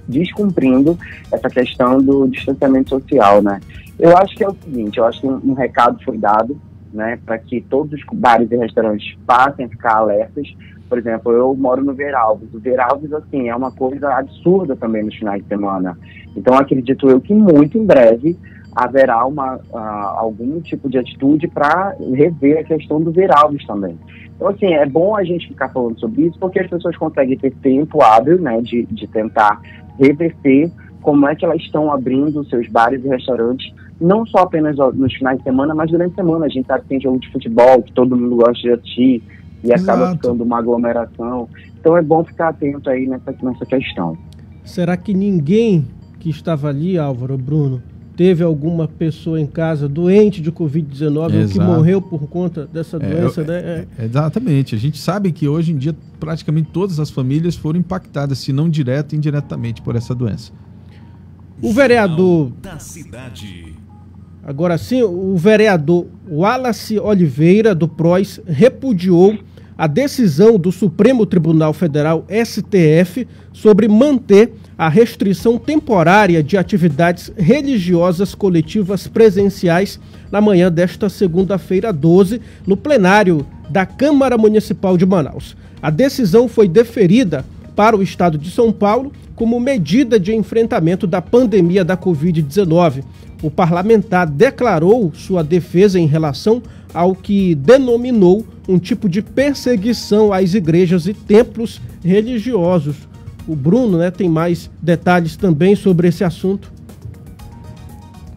descumprindo essa questão do distanciamento social, né? Eu acho que é o seguinte, eu acho que um recado foi dado, né, para que todos os bares e restaurantes passem a ficar alertas, por exemplo, eu moro no Veralves. O Veralves, assim, é uma coisa absurda também nos finais de semana. Então, acredito eu que muito em breve haverá algum tipo de atitude para rever a questão do Veralves também. Então, assim, é bom a gente ficar falando sobre isso, porque as pessoas conseguem ter tempo hábil, né, de tentar reverter como é que elas estão abrindo os seus bares e restaurantes, não só apenas nos finais de semana, mas durante a semana. A gente sabe que tem jogo de futebol, que todo mundo gosta de assistir, e acaba ficando uma aglomeração. Então é bom ficar atento aí nessa questão. Será que ninguém que estava ali, Álvaro, Bruno, teve alguma pessoa em casa doente de Covid-19 ou que morreu por conta dessa doença, né? Exatamente. A gente sabe que hoje em dia praticamente todas as famílias foram impactadas, se não direta, indiretamente por essa doença. O vereador da cidade. Agora sim, o vereador Wallace Oliveira, do PROS, repudiou a decisão do Supremo Tribunal Federal, STF, sobre manter a restrição temporária de atividades religiosas coletivas presenciais na manhã desta segunda-feira 12, no plenário da Câmara Municipal de Manaus. A decisão foi deferida para o estado de São Paulo como medida de enfrentamento da pandemia da Covid-19. O parlamentar declarou sua defesa em relação ao que denominou um tipo de perseguição às igrejas e templos religiosos. O Bruno, né, tem mais detalhes também sobre esse assunto.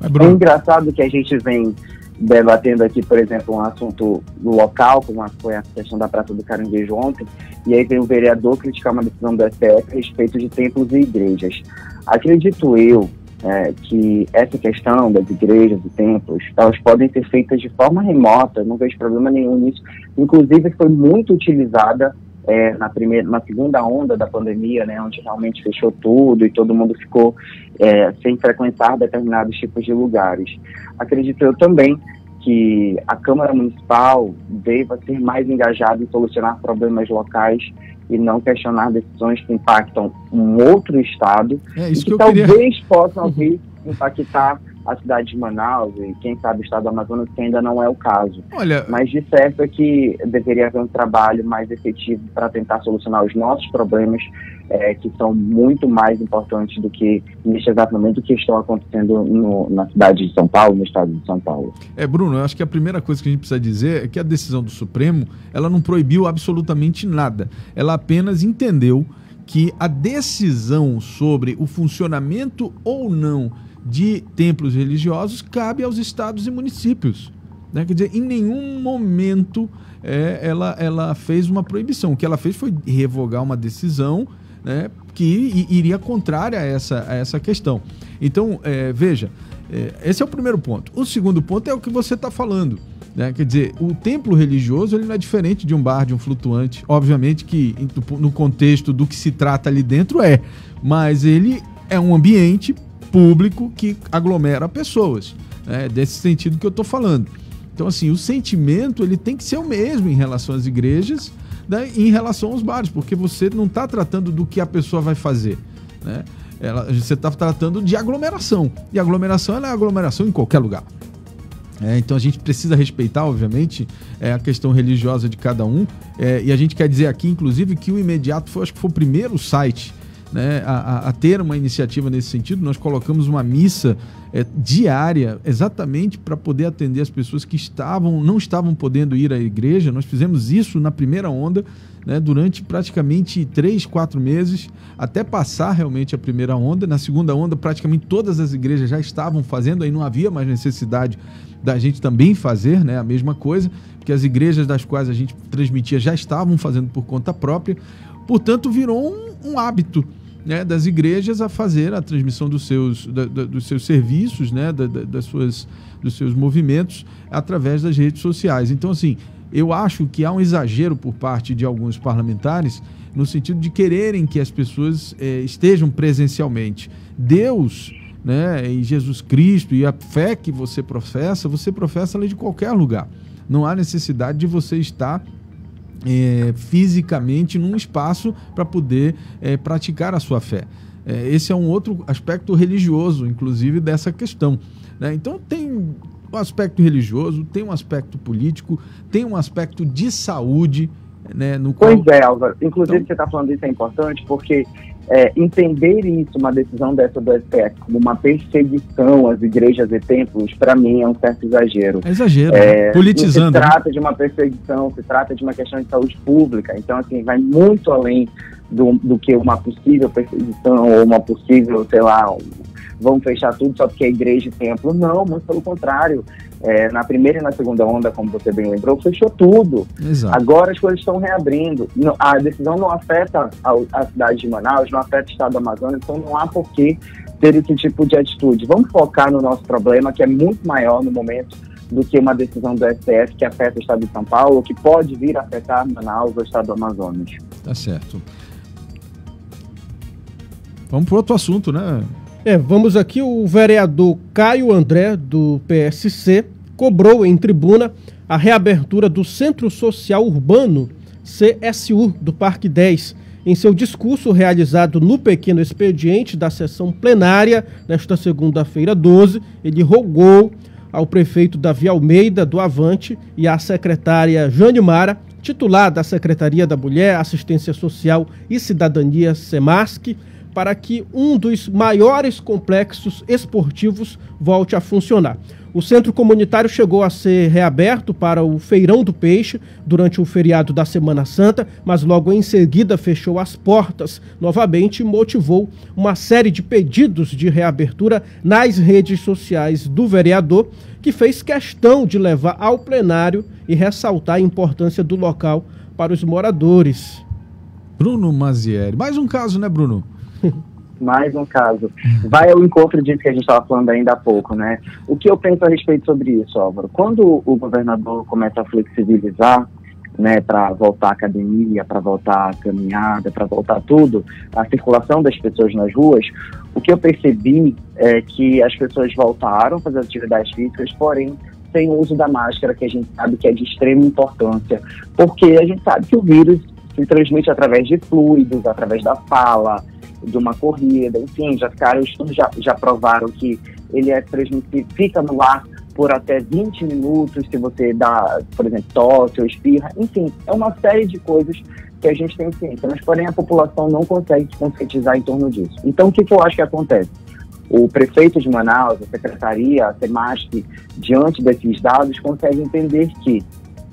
É engraçado que a gente vem debatendo aqui, por exemplo, um assunto local, como foi a questão da Praça do Caranguejo ontem, e aí vem o vereador criticar uma decisão do STF a respeito de templos e igrejas. Acredito eu que essa questão das igrejas e templos, elas podem ser feitas de forma remota, não vejo problema nenhum nisso. Inclusive, foi muito utilizada na segunda onda da pandemia, né, onde realmente fechou tudo e todo mundo ficou sem frequentar determinados tipos de lugares. Acredito eu também que a Câmara Municipal deva ser mais engajada em solucionar problemas locais e não questionar decisões que impactam um outro estado e que talvez possam vir impactar a cidade de Manaus e quem sabe o estado do Amazonas, que ainda não é o caso. Mas de certo é que deveria haver um trabalho mais efetivo para tentar solucionar os nossos problemas, que são muito mais importantes do que neste exato momento que estão acontecendo na cidade de São Paulo, no estado de São Paulo. Bruno, eu acho que a primeira coisa que a gente precisa dizer é que a decisão do Supremo, ela não proibiu absolutamente nada. Ela apenas entendeu que a decisão sobre o funcionamento ou não de templos religiosos cabe aos estados e municípios, né? Quer dizer, em nenhum momento ela fez uma proibição. O que ela fez foi revogar uma decisão, né, que iria contrária a essa questão. Então, veja, esse é o primeiro ponto. O segundo ponto é o que você está falando, né? Quer dizer, o templo religioso ele não é diferente de um bar, de um flutuante. Obviamente que no contexto do que se trata ali dentro mas ele é um ambiente público que aglomera pessoas, né? Desse sentido que eu estou falando. Então, assim, o sentimento ele tem que ser o mesmo em relação às igrejas, né, e em relação aos bares, porque você não está tratando do que a pessoa vai fazer, né? Você está tratando de aglomeração, e a aglomeração ela é aglomeração em qualquer lugar. Então a gente precisa respeitar, obviamente, a questão religiosa de cada um, e a gente quer dizer aqui, inclusive, que o Imediato acho que foi o primeiro site, né, a ter uma iniciativa nesse sentido. Nós colocamos uma missa diária exatamente para poder atender as pessoas que não estavam podendo ir à igreja. Nós fizemos isso na primeira onda, né, durante praticamente 3-4 meses, até passar realmente a primeira onda. Na segunda onda, praticamente todas as igrejas já estavam fazendo, aí não havia mais necessidade da gente também fazer, né, a mesma coisa, porque as igrejas das quais a gente transmitia já estavam fazendo por conta própria. Portanto, virou um hábito, né, das igrejas a fazer a transmissão dos seus serviços, né, dos seus movimentos através das redes sociais. Então, assim, eu acho que há um exagero por parte de alguns parlamentares no sentido de quererem que as pessoas estejam presencialmente. Deus, né, e Jesus Cristo e a fé que você professa ela de qualquer lugar. Não há necessidade de você estar fisicamente num espaço para poder praticar a sua fé. Esse é um outro aspecto religioso, inclusive, dessa questão, né? Então tem um aspecto religioso, tem um aspecto político, tem um aspecto de saúde, né, no qual... Pois é, Álvaro. Inclusive, você está falando isso é importante porque entender isso, uma decisão dessa do STF, como uma perseguição às igrejas e templos, para mim é um certo exagero. É exagero, politizando. Se trata de uma perseguição, se trata de uma questão de saúde pública. Então, assim, vai muito além do que uma possível perseguição ou uma possível, sei lá, vamos fechar tudo só porque é igreja e templo. Não, mas pelo contrário. Na primeira e na segunda onda, como você bem lembrou, fechou tudo. Exato. Agora as coisas estão reabrindo. A decisão não afeta a cidade de Manaus, não afeta o estado do Amazonas, então não há por que ter esse tipo de atitude. Vamos focar no nosso problema, que é muito maior no momento do que uma decisão do STF que afeta o estado de São Paulo, que pode vir a afetar Manaus ou o estado do Amazonas. Tá certo. Vamos para outro assunto, né? Vamos aqui. O vereador Caio André, do PSC, cobrou em tribuna a reabertura do Centro Social Urbano, CSU, do Parque 10. Em seu discurso realizado no pequeno expediente da sessão plenária, nesta segunda-feira 12, ele rogou ao prefeito Davi Almeida, do Avante, e à secretária Jane Mara, titular da Secretaria da Mulher, Assistência Social e Cidadania, SEMASC, para que um dos maiores complexos esportivos volte a funcionar. O centro comunitário chegou a ser reaberto para o Feirão do Peixe durante o feriado da Semana Santa, mas logo em seguida fechou as portas novamente e motivou uma série de pedidos de reabertura nas redes sociais do vereador, que fez questão de levar ao plenário e ressaltar a importância do local para os moradores. Bruno Mazieri. Mais um caso, né, Bruno? Mais um caso. Vai ao encontro disso que a gente estava falando ainda há pouco, né? O que eu penso a respeito sobre isso, Álvaro? Quando o governador começa a flexibilizar, né, para voltar à academia, para voltar à caminhada, para voltar tudo, a circulação das pessoas nas ruas, o que eu percebi é que as pessoas voltaram a fazer atividades físicas, porém sem o uso da máscara, que a gente sabe que é de extrema importância, porque a gente sabe que o vírus se transmite através de fluidos, através da fala, de uma corrida, enfim, estudos já provaram que ele é transmitido, fica no ar por até 20 minutos, se você dá, por exemplo, tosse ou espirra, enfim, é uma série de coisas que a gente tem ciência, mas porém a população não consegue se conscientizar em torno disso. Então, o que eu acho que acontece? O prefeito de Manaus, a secretaria, a SEMASC, diante desses dados, consegue entender que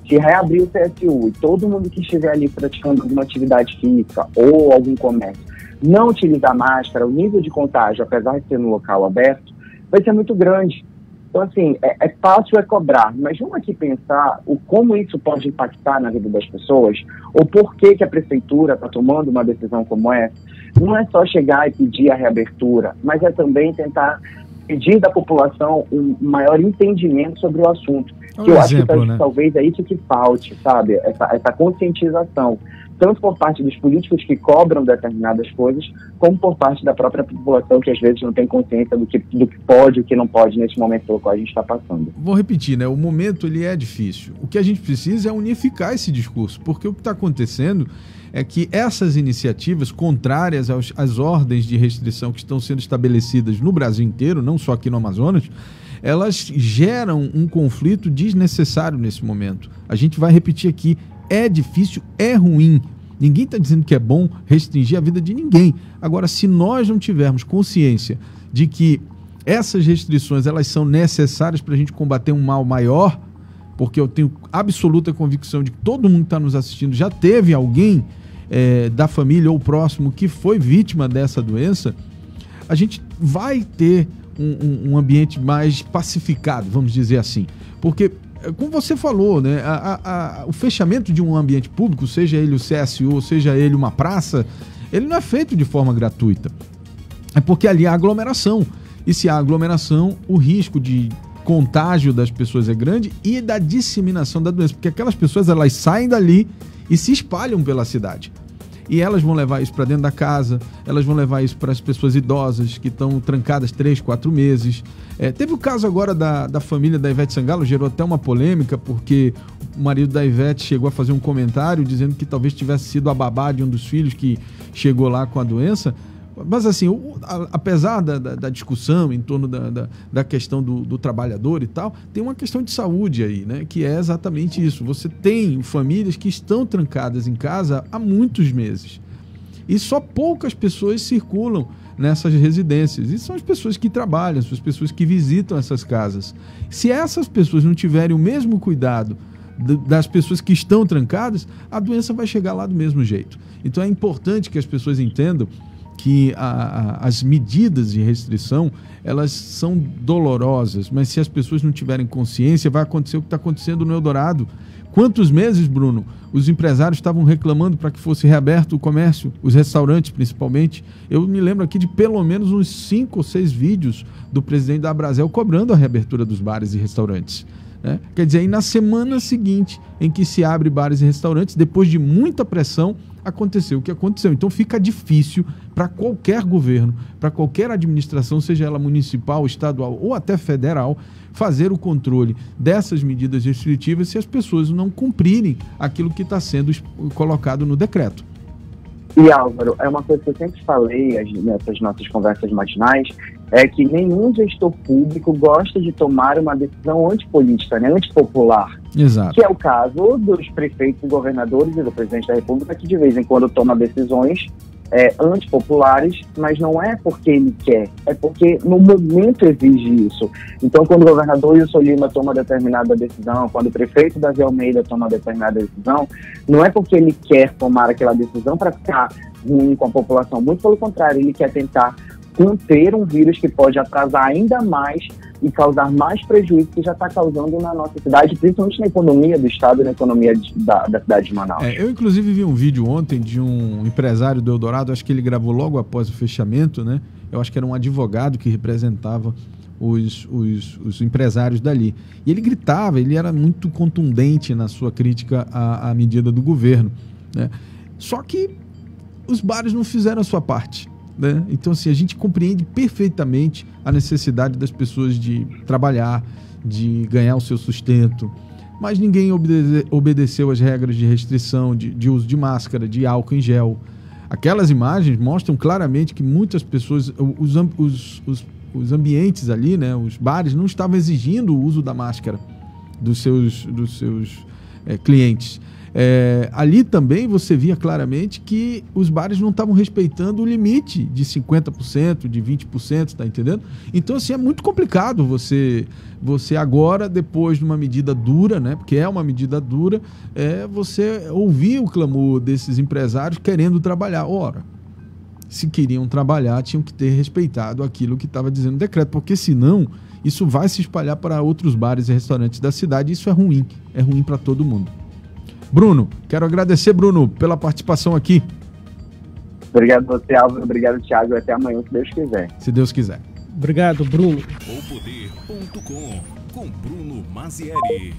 se reabrir o CSU e todo mundo que estiver ali praticando alguma atividade física ou algum comércio não utilizar máscara, o nível de contágio, apesar de ser no local aberto, vai ser muito grande. Então, assim, é fácil cobrar, mas vamos aqui pensar como isso pode impactar na vida das pessoas, ou por que a prefeitura está tomando uma decisão como essa. Não é só chegar e pedir a reabertura, mas é também tentar pedir da população um maior entendimento sobre o assunto. Que eu acho que talvez é isso que falte, sabe? Essa conscientização, tanto por parte dos políticos que cobram determinadas coisas, como por parte da própria população que às vezes não tem consciência do que pode e o que não pode nesse momento pelo qual a gente está passando. Vou repetir, né? O momento ele é difícil. O que a gente precisa é unificar esse discurso, porque o que está acontecendo é que essas iniciativas contrárias às ordens de restrição que estão sendo estabelecidas no Brasil inteiro, não só aqui no Amazonas, elas geram um conflito desnecessário nesse momento. A gente vai repetir aqui, é difícil, é ruim. Ninguém está dizendo que é bom restringir a vida de ninguém. Agora, se nós não tivermos consciência de que essas restrições elas são necessárias para a gente combater um mal maior, porque eu tenho absoluta convicção de que todo mundo que está nos assistindo já teve alguém da família ou próximo que foi vítima dessa doença, a gente vai ter um ambiente mais pacificado, vamos dizer assim. Porque, como você falou, né, o fechamento de um ambiente público, seja ele o CSU, seja ele uma praça, ele não é feito de forma gratuita. É porque ali há aglomeração. E se há aglomeração, o risco de contágio das pessoas é grande e da disseminação da doença. Porque aquelas pessoas, elas saem dali e se espalham pela cidade. E elas vão levar isso para dentro da casa, elas vão levar isso para as pessoas idosas que estão trancadas 3, 4 meses. Teve o caso agora da família da Ivete Sangalo, gerou até uma polêmica, porque o marido da Ivete chegou a fazer um comentário dizendo que talvez tivesse sido a babá de um dos filhos que chegou lá com a doença, Mas assim, apesar da discussão em torno da questão do trabalhador e tal, tem uma questão de saúde aí, né? Que é exatamente isso. Você tem famílias que estão trancadas em casa há muitos meses. E só poucas pessoas circulam nessas residências. E são as pessoas que trabalham, são as pessoas que visitam essas casas. Se essas pessoas não tiverem o mesmo cuidado das pessoas que estão trancadas, a doença vai chegar lá do mesmo jeito. Então é importante que as pessoas entendam que as medidas de restrição, elas são dolorosas, mas se as pessoas não tiverem consciência, vai acontecer o que está acontecendo no Eldorado. Quantos meses, Bruno, os empresários estavam reclamando para que fosse reaberto o comércio, os restaurantes principalmente? Eu me lembro aqui de pelo menos uns 5 ou 6 vídeos do presidente da Abrazel cobrando a reabertura dos bares e restaurantes. Né? Quer dizer, aí na semana seguinte em que se abre bares e restaurantes, depois de muita pressão, aconteceu o que aconteceu. Então fica difícil para qualquer governo, para qualquer administração, seja ela municipal, estadual ou até federal, fazer o controle dessas medidas restritivas se as pessoas não cumprirem aquilo que está sendo colocado no decreto. E Álvaro, é uma coisa que eu sempre falei nessas nossas conversas matinais, é que nenhum gestor público gosta de tomar uma decisão antipolítica, né, antipopular. Exato. Que é o caso dos prefeitos e governadores e do presidente da República, que de vez em quando toma decisões antipopulares, mas não é porque ele quer, é porque no momento exige isso. Então, quando o governador Wilson Lima toma determinada decisão, quando o prefeito Davi Almeida toma determinada decisão, não é porque ele quer tomar aquela decisão para ficar ruim com a população, muito pelo contrário, ele quer tentar conter um vírus que pode atrasar ainda mais e causar mais prejuízo que já está causando na nossa cidade, principalmente na economia do estado e na economia da cidade de Manaus. Eu, inclusive, vi um vídeo ontem de um empresário do Eldorado, acho que ele gravou logo após o fechamento, né? Eu acho que era um advogado que representava os empresários dali. E ele gritava, ele era muito contundente na sua crítica à medida do governo, né? Só que os bares não fizeram a sua parte, né? Então, assim, a gente compreende perfeitamente a necessidade das pessoas de trabalhar, de ganhar o seu sustento, mas ninguém obedeceu às regras de restrição, de uso de máscara, de álcool em gel. Aquelas imagens mostram claramente que muitas pessoas, os ambientes ali, né, os bares, não estavam exigindo o uso da máscara dos seus clientes. Ali também você via claramente que os bares não estavam respeitando o limite de 50%, de 20%, tá entendendo? Então, assim, é muito complicado você agora, depois de uma medida dura, né, porque é uma medida dura, você ouvir o clamor desses empresários querendo trabalhar. Ora, se queriam trabalhar, tinham que ter respeitado aquilo que estava dizendo o decreto, porque senão isso vai se espalhar para outros bares e restaurantes da cidade e isso é ruim para todo mundo. Bruno, quero agradecer, Bruno, pela participação aqui. Obrigado a você, Álvaro. Obrigado, Thiago. Até amanhã, se Deus quiser. Se Deus quiser. Obrigado, Bruno. Poder.com com Bruno Mazieri.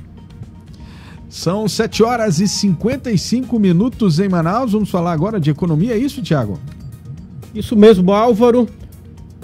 São 7h55 em Manaus. Vamos falar agora de economia, é isso, Thiago? Isso mesmo, Álvaro.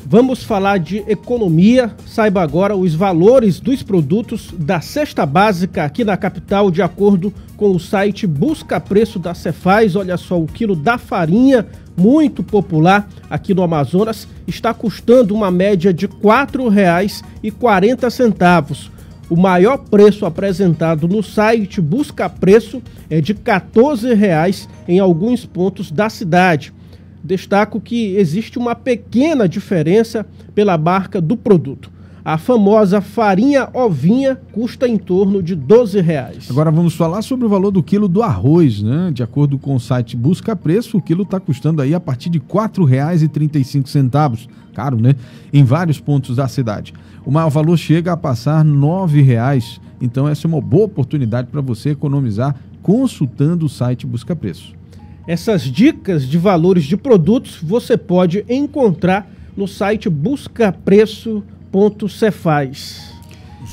Vamos falar de economia. Saiba agora os valores dos produtos da cesta básica aqui na capital, de acordo com o site Busca Preço da Cefaz. Olha só, o quilo da farinha, muito popular aqui no Amazonas, está custando uma média de R$ 4,40. O maior preço apresentado no site Busca Preço é de R$ 14,00 em alguns pontos da cidade. Destaco que existe uma pequena diferença pela marca do produto. A famosa farinha ovinha custa em torno de R$ 12,00. Agora vamos falar sobre o valor do quilo do arroz, né? De acordo com o site Busca Preço, o quilo está custando aí a partir de R$ 4,35. Caro, né? Em vários pontos da cidade. O maior valor chega a passar R$ 9,00. Então essa é uma boa oportunidade para você economizar consultando o site Busca Preço. Essas dicas de valores de produtos você pode encontrar no site buscapreço.cefaz.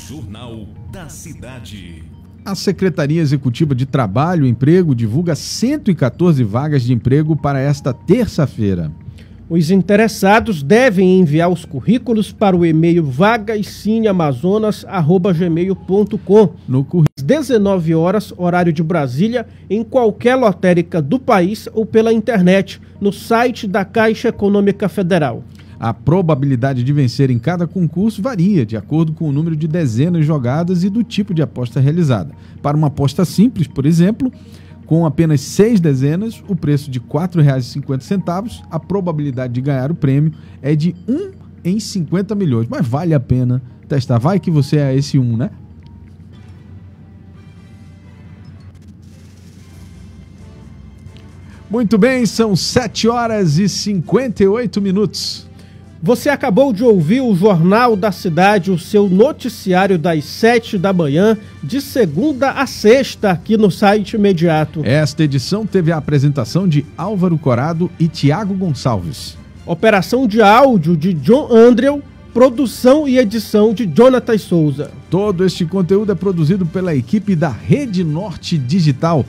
Jornal da Cidade. A Secretaria Executiva de Trabalho e Emprego divulga 114 vagas de emprego para esta terça-feira. Os interessados devem enviar os currículos para o e-mail vagascineamazonas@gmail.com. No currículo 19 horas, horário de Brasília, em qualquer lotérica do país ou pela internet, no site da Caixa Econômica Federal. A probabilidade de vencer em cada concurso varia de acordo com o número de dezenas jogadas e do tipo de aposta realizada. Para uma aposta simples, por exemplo, com apenas 6 dezenas, o preço de R$ 4,50, a probabilidade de ganhar o prêmio é de 1 em 50 milhões. Mas vale a pena testar. Vai que você é esse 1, né? Muito bem, são 7 horas e 58 minutos. Você acabou de ouvir o Jornal da Cidade, o seu noticiário das 7 da manhã, de segunda a sexta, aqui no site Imediato. Esta edição teve a apresentação de Álvaro Corado e Tiago Gonçalves. Operação de áudio de John Andrew, produção e edição de Jonatas Souza. Todo este conteúdo é produzido pela equipe da Rede Norte Digital.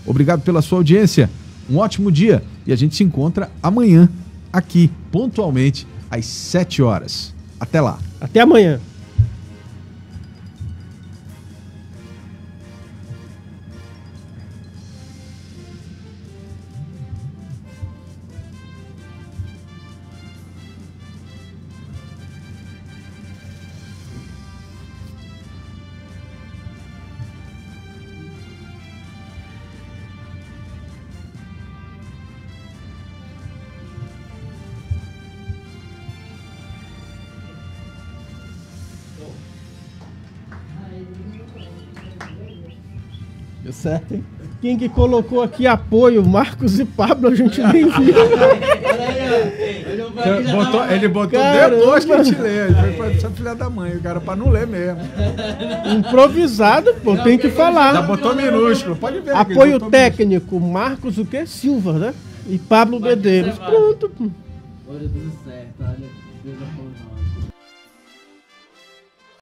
Obrigado pela sua audiência, um ótimo dia e a gente se encontra amanhã, aqui, pontualmente, às 7 horas. Até lá. Até amanhã. Deu certo, hein? Quem que colocou aqui apoio, Marcos e Pablo, a gente nem viu. Ele botou Caramba. depois que a gente lê. Ele foi pra essa filha da mãe, o cara, pra não ler mesmo. Improvisado, pô, tem que falar. Já botou minúsculo, pode ver. Apoio técnico, Marcos o quê? Silva, né? E Pablo Medeiros. Pronto. Olha, tudo certo, olha, Deus apoio nós.